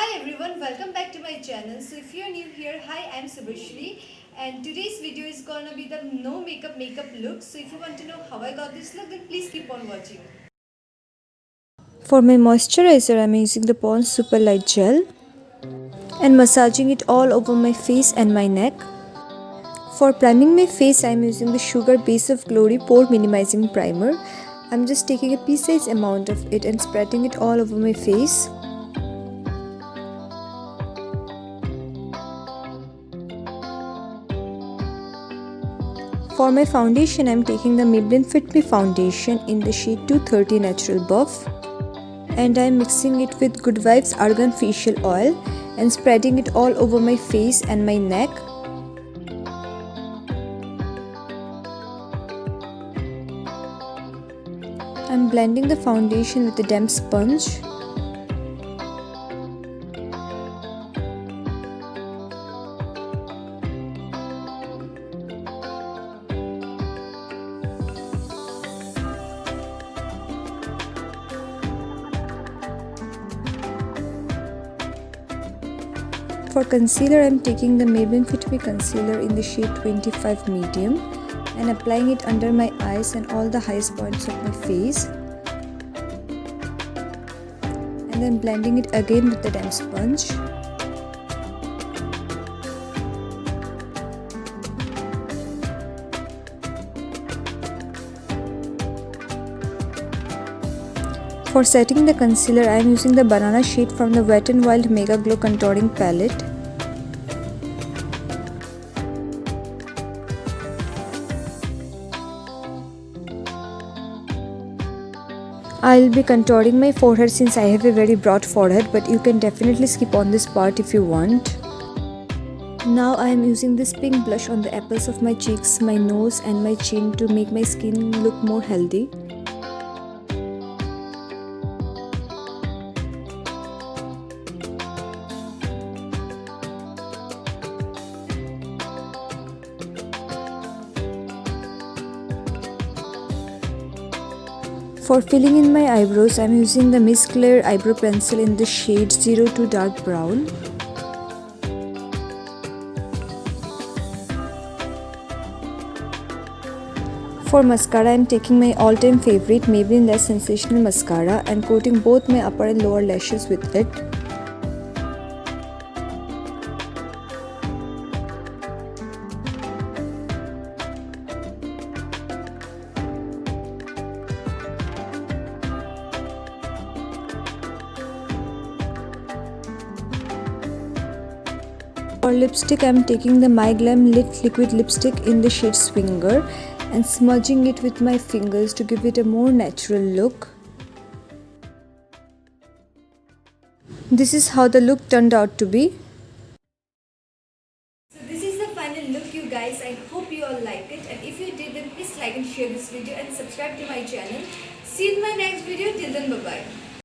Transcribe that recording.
Hi everyone, welcome back to my channel. So if you're new here, hi, I'm SUBHASHREE and today's video is gonna be the no makeup look. So if you want to know how I got this look, then please keep on watching. For my moisturizer, I'm using the Pond's Super Light Gel and massaging it all over my face and my neck. For priming my face, I'm using the Sugar Base of Glory Pore Minimizing Primer. I'm just taking a pea-sized amount of it and spreading it all over my face. For my foundation, I'm taking the Maybelline Fit Me foundation in the shade 230 Natural Buff. And I'm mixing it with Good Vibes Argan Facial Oil and spreading it all over my face and my neck. I'm blending the foundation with a damp sponge. For concealer, I'm taking the Maybelline Fit Me concealer in the shade 25 medium and applying it under my eyes and all the highest points of my face, and then blending it again with the damp sponge. For setting the concealer, I am using the banana shade from the Wet n Wild MEGAGLO contouring palette. I'll be contouring my forehead since I have a very broad forehead, but you can definitely skip on this part if you want. Now I am using this pink blush on the apples of my cheeks, my nose and my chin to make my skin look more healthy. For filling in my eyebrows, I am using the Miss Claire eyebrow pencil in the shade 02 Dark Brown. For mascara, I am taking my all-time favorite Maybelline Lash Sensational mascara and coating both my upper and lower lashes with it. For lipstick, I am taking the MYGLAMM Lit Liquid Lipstick in the shade Swinger and smudging it with my fingers to give it a more natural look. This is how the look turned out to be. So this is the final look, you guys. I hope you all liked it, and if you did, then please like and share this video and subscribe to my channel. See you in my next video. Till then, bye bye.